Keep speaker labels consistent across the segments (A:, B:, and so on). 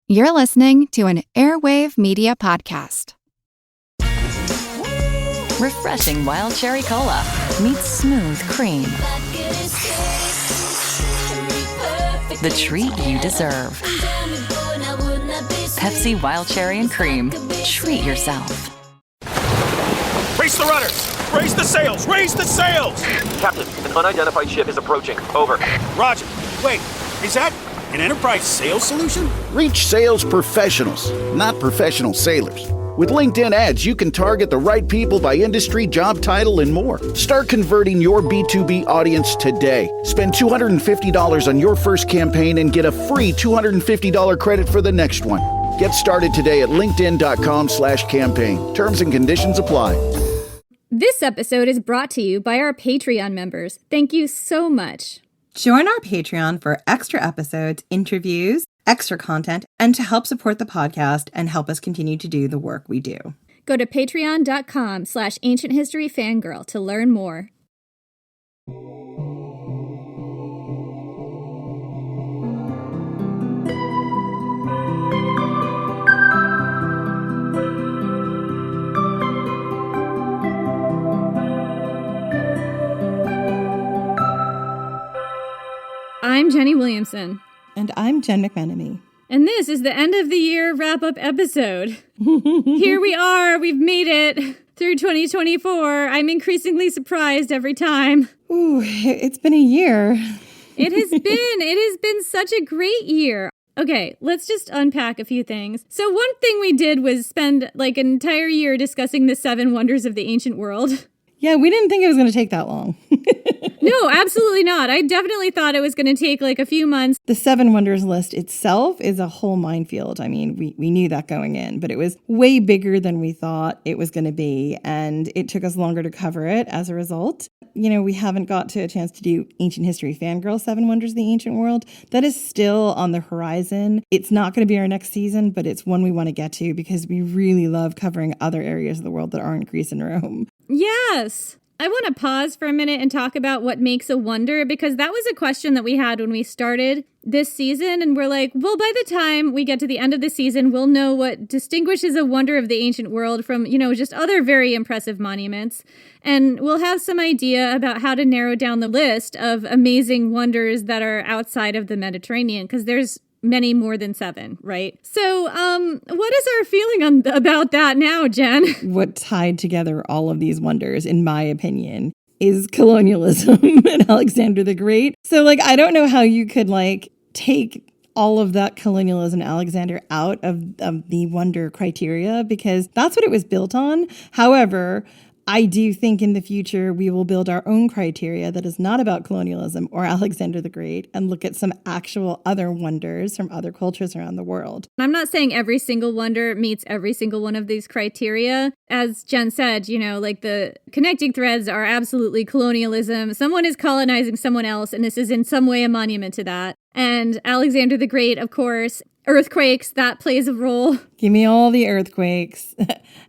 A: You're listening to an Airwave Media Podcast.
B: Refreshing wild cherry cola meets smooth cream. The treat you deserve. Pepsi Wild Cherry and Cream. Treat yourself.
C: Raise the rudders! Raise the sails! Raise the sails!
D: Captain, an unidentified ship is approaching. Over.
C: Roger. Wait, is that an Enterprise sales solution?
E: Reach sales professionals, not professional sailors. With LinkedIn ads, you can target the right people by industry, job title, and more. Start converting your B2B audience today. Spend $250 on your first campaign and get a free $250 credit for the next one. Get started today at linkedin.com/campaign. Terms and conditions apply.
F: This episode is brought to you by our Patreon members. Thank you so much.
G: Join our Patreon for extra episodes, interviews, extra content, and to help support the podcast and help us continue to do the work we do.
F: Go to patreon.com/ancienthistoryfangirl to learn more. I'm Jenny Williamson.
G: And I'm Jen McMenemy.
F: And this is the end of the year wrap-up episode. Here we are. We've made it through 2024. I'm increasingly surprised every time.
G: Ooh, it's been a year.
F: It has been such a great year. Okay, let's just unpack a few things. So one thing we did was spend like an entire year discussing the 7 wonders of the ancient world.
G: Yeah, we didn't think it was going to take that long.
F: No, absolutely not. I definitely thought it was going to take like a few months.
G: The 7 wonders list itself is a whole minefield. I mean, we knew that going in, but it was way bigger than we thought it was going to be, and it took us longer to cover it as a result. You know, we haven't got to a chance to do Ancient History Fangirl 7 Wonders of the Ancient World. That is still on the horizon. It's not going to be our next season, but it's one we want to get to because we really love covering other areas of the world that aren't Greece and Rome.
F: Yes. I want to pause for a minute and talk about what makes a wonder, because that was a question that we had when we started this season. And we're like, well, by the time we get to the end of the season, we'll know what distinguishes a wonder of the ancient world from, you know, just other very impressive monuments. And we'll have some idea about how to narrow down the list of amazing wonders that are outside of the Mediterranean, because there's many more than 7, right? So, what is our feeling about that now, Jen?
G: What tied together all of these wonders, in my opinion, is colonialism and Alexander the Great. So, like, I don't know how you could, like, take all of that colonialism and Alexander out of the wonder criteria, because that's what it was built on. However, I do think in the future we will build our own criteria that is not about colonialism or Alexander the Great and look at some actual other wonders from other cultures around the world.
F: I'm not saying every single wonder meets every single one of these criteria. As Jen said, you know, like the connecting threads are absolutely colonialism. Someone is colonizing someone else, and this is in some way a monument to that. And Alexander the Great, of course, earthquakes, that plays a role.
G: Give me all the earthquakes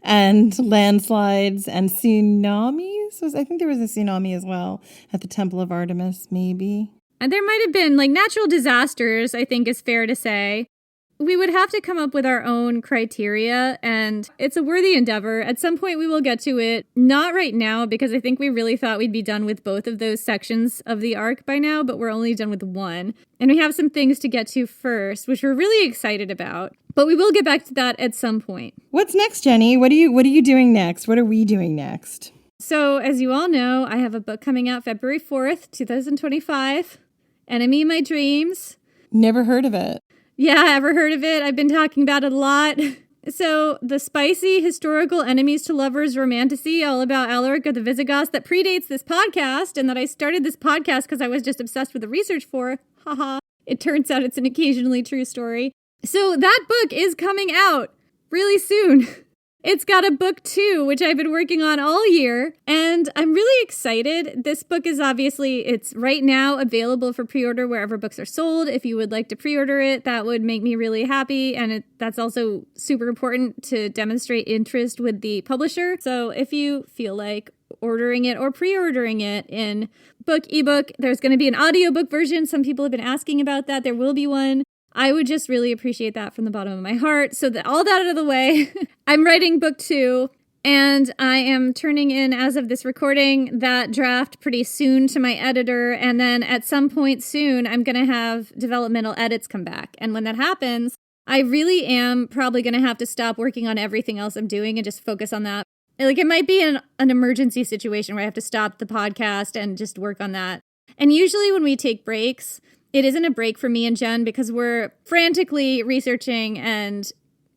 G: and landslides and tsunamis. I think there was a tsunami as well at the Temple of Artemis, maybe.
F: And there might have been like natural disasters, I think is fair to say. We would have to come up with our own criteria, and it's a worthy endeavor. At some point we will get to it. Not right now, because I think we really thought we'd be done with both of those sections of the arc by now, but we're only done with one. And we have some things to get to first, which we're really excited about. But we will get back to that at some point.
G: What's next, Jenny? What are you doing next? What are we doing next?
F: So, as you all know, I have a book coming out February 4th, 2025. Enemy of My Dreams.
G: Never heard of it.
F: Yeah, ever heard of it? I've been talking about it a lot. So, the spicy historical enemies to lovers romantasy, all about Alaric of the Visigoths, that predates this podcast, and that I started this podcast because I was just obsessed with the research for. Haha. It turns out it's an occasionally true story. So, that book is coming out really soon. It's got a book 2, which I've been working on all year, and I'm really excited. This book is it's right now available for pre-order wherever books are sold. If you would like to pre-order it, that would make me really happy, and that's also super important to demonstrate interest with the publisher. So if you feel like ordering it or pre-ordering it in book, ebook, there's going to be an audiobook version. Some people have been asking about that. There will be one. I would just really appreciate that from the bottom of my heart. So that all that out of the way, I'm writing book 2. And I am turning in, as of this recording, that draft pretty soon to my editor. And then at some point soon, I'm going to have developmental edits come back. And when that happens, I really am probably going to have to stop working on everything else I'm doing and just focus on that. Like, it might be an emergency situation where I have to stop the podcast and just work on that. And usually when we take breaks, it isn't a break for me and Jen because we're frantically researching and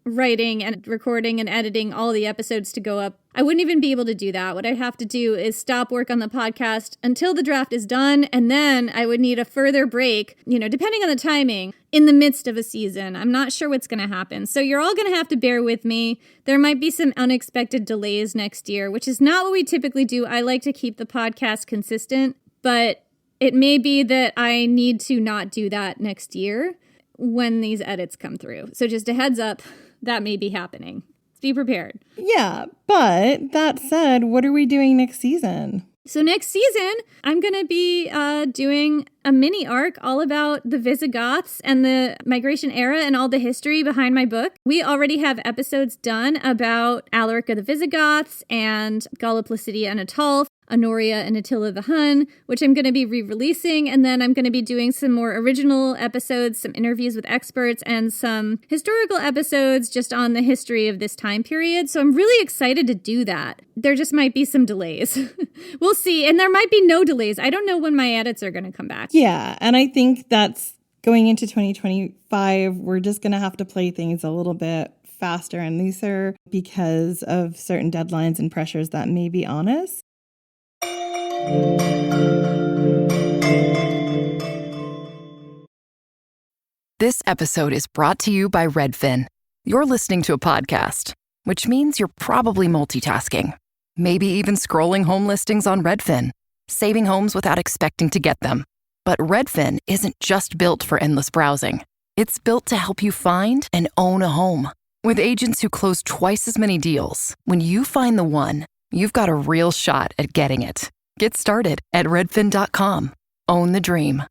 F: writing and recording and editing all the episodes to go up. I wouldn't even be able to do that. What I'd have to do is stop work on the podcast until the draft is done, and then I would need a further break, depending on the timing, in the midst of a season. I'm not sure what's going to happen. So you're all going to have to bear with me. There might be some unexpected delays next year, which is not what we typically do. I like to keep the podcast consistent, but it may be that I need to not do that next year when these edits come through. So just a heads up, that may be happening. Be prepared.
G: Yeah, but that said, what are we doing next season?
F: So next season, I'm going to be doing a mini arc all about the Visigoths and the migration era and all the history behind my book. We already have episodes done about Alaric of the Visigoths and Galla Placidia and Ataulf, Honoria and Attila the Hun, which I'm going to be re-releasing. And then I'm going to be doing some more original episodes, some interviews with experts, and some historical episodes just on the history of this time period. So I'm really excited to do that. There just might be some delays. We'll see. And there might be no delays. I don't know when my edits are going to come back.
G: Yeah. And I think that's going into 2025. We're just going to have to play things a little bit faster and looser because of certain deadlines and pressures that may be on us.
B: This episode is brought to you by Redfin. You're listening to a podcast, which means you're probably multitasking. Maybe even scrolling home listings on Redfin, saving homes without expecting to get them. But Redfin isn't just built for endless browsing. It's built to help you find and own a home. With agents who close twice as many deals, when you find the one, you've got a real shot at getting it. Get started at redfin.com. Own the dream.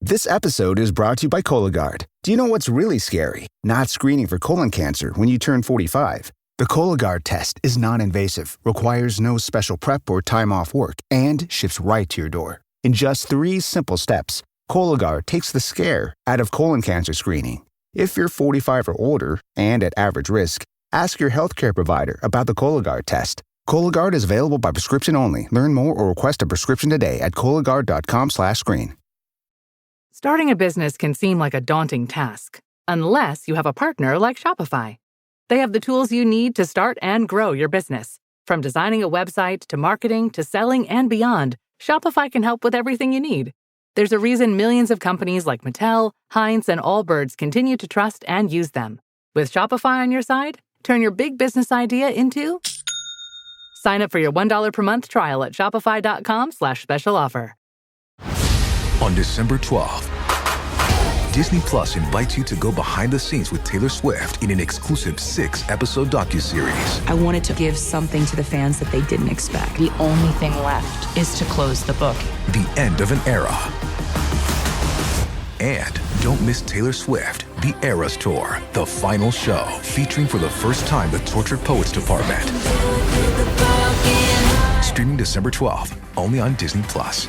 H: This episode is brought to you by Cologuard. Do you know what's really scary? Not screening for colon cancer when you turn 45. The Cologuard test is non-invasive, requires no special prep or time off work, and ships right to your door. In just 3 simple steps, Cologuard takes the scare out of colon cancer screening. If you're 45 or older and at average risk, ask your healthcare provider about the Cologuard test. Cologuard is available by prescription only. Learn more or request a prescription today at Cologuard.com/screen.
I: Starting a business can seem like a daunting task, unless you have a partner like Shopify. They have the tools you need to start and grow your business. From designing a website to marketing to selling and beyond, Shopify can help with everything you need. There's a reason millions of companies like Mattel, Heinz, and Allbirds continue to trust and use them. With Shopify on your side, turn your big business idea into... Sign up for your $1 per month trial at shopify.com/special offer.
J: On December 12th, Disney Plus invites you to go behind the scenes with Taylor Swift in an exclusive 6-episode docuseries.
K: I wanted to give something to the fans that they didn't expect.
L: The only thing left is to close the book.
J: The end of an era. And don't miss Taylor Swift, The Eras Tour, the final show, featuring for the first time the Tortured Poets Department. Streaming December 12th, only on Disney Plus.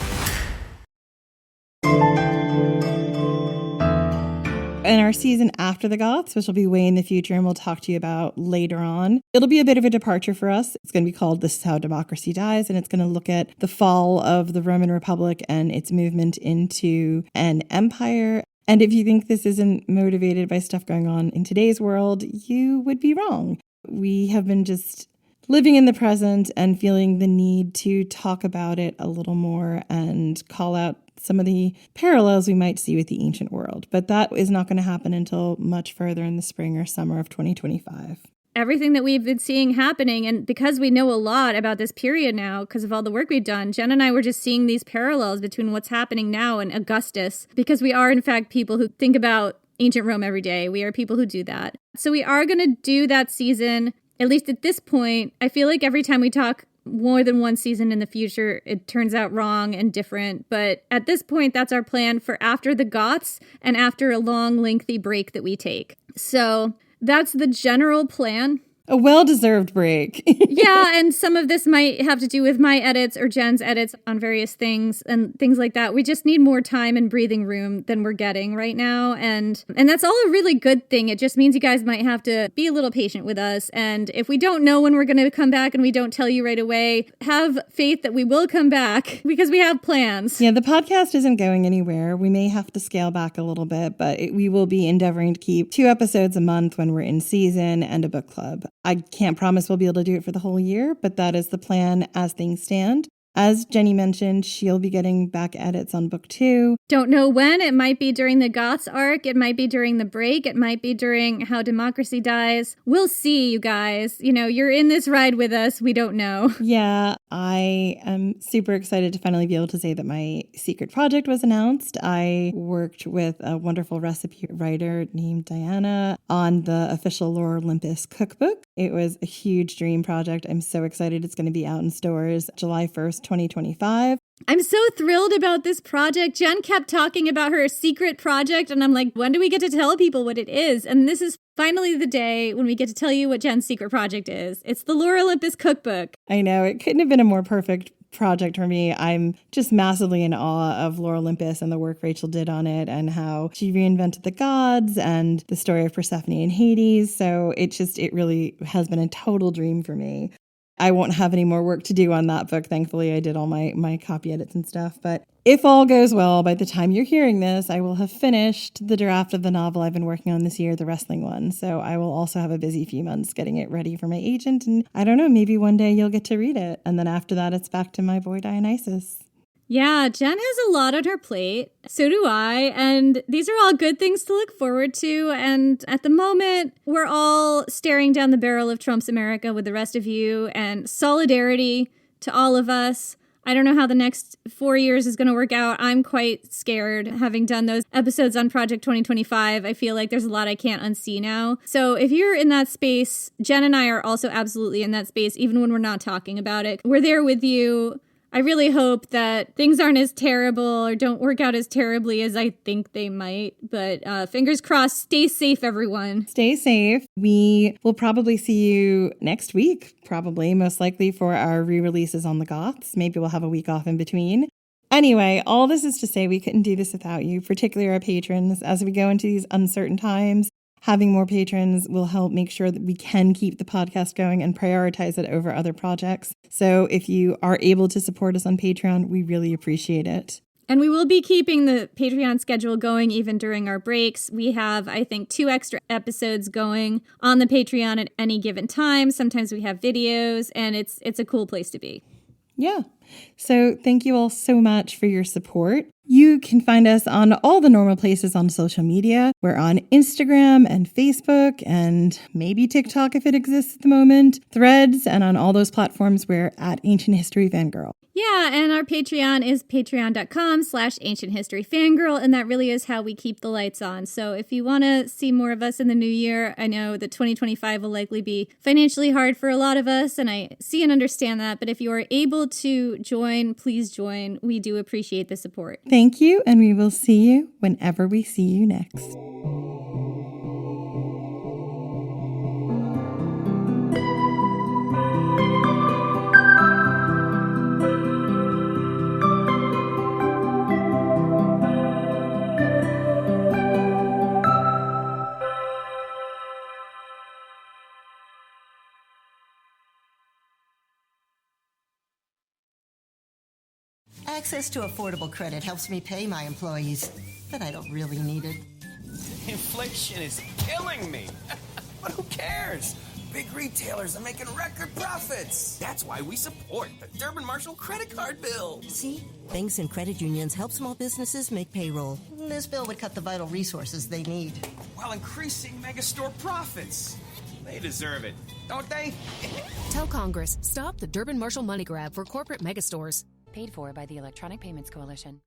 G: In our season after the Goths, which will be way in the future and we'll talk to you about later on, it'll be a bit of a departure for us. It's going to be called This Is How Democracy Dies, and it's going to look at the fall of the Roman Republic and its movement into an empire. And if you think this isn't motivated by stuff going on in today's world, you would be wrong. We have been just living in the present and feeling the need to talk about it a little more and call out some of the parallels we might see with the ancient world. But that is not going to happen until much further in the spring or summer of 2025.
F: Everything that we've been seeing happening, and because we know a lot about this period now, because of all the work we've done, Jen and I were just seeing these parallels between what's happening now and Augustus, because we are, in fact, people who think about ancient Rome every day. We are people who do that. So we are going to do that season. At least at this point, I feel like every time we talk more than one season in the future, it turns out wrong and different. But at this point, that's our plan for after the Goths and after a long, lengthy break that we take. So that's the general plan.
G: A well-deserved break.
F: Yeah, and some of this might have to do with my edits or Jen's edits on various things and things like that. We just need more time and breathing room than we're getting right now. And that's all a really good thing. It just means you guys might have to be a little patient with us. And if we don't know when we're going to come back and we don't tell you right away, have faith that we will come back because we have plans.
G: Yeah, the podcast isn't going anywhere. We may have to scale back a little bit, but we will be endeavoring to keep 2 episodes a month when we're in season and a book club. I can't promise we'll be able to do it for the whole year, but that is the plan as things stand. As Jenny mentioned, she'll be getting back edits on book 2.
F: Don't know when. It might be during the Goths arc. It might be during the break. It might be during How Democracy Dies. We'll see, you guys. You know, you're in this ride with us. We don't know.
G: Yeah, I am super excited to finally be able to say that my secret project was announced. I worked with a wonderful recipe writer named Diana on the official Lore Olympus cookbook. It was a huge dream project. I'm so excited. It's going to be out in stores July 1st. 2025.
F: I'm so thrilled about this project. Jen kept talking about her secret project, and I'm like, when do we get to tell people what it is? And this is finally the day when we get to tell you what Jen's secret project is. It's the Lore Olympus cookbook.
G: I know. It couldn't have been a more perfect project for me. I'm just massively in awe of Lore Olympus and the work Rachel did on it and how she reinvented the gods and the story of Persephone and Hades. So it really has been a total dream for me. I won't have any more work to do on that book. Thankfully, I did all my copy edits and stuff. But if all goes well, by the time you're hearing this, I will have finished the draft of the novel I've been working on this year, the wrestling one. So I will also have a busy few months getting it ready for my agent. And I don't know, maybe one day you'll get to read it. And then after that, it's back to my boy Dionysus.
F: Yeah, Jen has a lot on her plate. So do I. And these are all good things to look forward to. And at the moment, we're all staring down the barrel of Trump's America with the rest of you, and solidarity to all of us. I don't know how the next 4 years is going to work out. I'm quite scared. Having done those episodes on Project 2025, I feel like there's a lot I can't unsee now. So if you're in that space, Jen and I are also absolutely in that space, even when we're not talking about it. We're there with you. I really hope that things aren't as terrible or don't work out as terribly as I think they might. But fingers crossed, stay safe, everyone.
G: Stay safe. We will probably see you next week, most likely for our re-releases on the Goths. Maybe we'll have a week off in between. Anyway, all this is to say we couldn't do this without you, particularly our patrons. As we go into these uncertain times, having more patrons will help make sure that we can keep the podcast going and prioritize it over other projects. So if you are able to support us on Patreon, we really appreciate it.
F: And we will be keeping the Patreon schedule going even during our breaks. We have, I think, 2 extra episodes going on the Patreon at any given time. Sometimes we have videos, and it's a cool place to be.
G: Yeah. So thank you all so much for your support. You can find us on all the normal places on social media. We're on Instagram and Facebook and maybe TikTok if it exists at the moment, Threads, and on all those platforms we're at Ancient History Fangirl.
F: Yeah, and our Patreon is patreon.com/ancienthistoryfangirl, and that really is how we keep the lights on. So if you want to see more of us in the new year, I know that 2025 will likely be financially hard for a lot of us, and I see and understand that, but if you are able to join, please join. We do appreciate the support.
G: Thank you, and we will see you whenever we see you next.
M: Access to affordable credit helps me pay my employees, but I don't really need it.
C: Inflation is killing me. But who cares? Big retailers are making record profits. That's why we support the Durbin Marshall credit card bill.
M: See? Banks and credit unions help small businesses make payroll. This bill would cut the vital resources they need,
C: while increasing megastore profits. They deserve it, don't they?
N: Tell Congress, stop the Durbin Marshall money grab for corporate megastores.
O: Paid for by the Electronic Payments Coalition.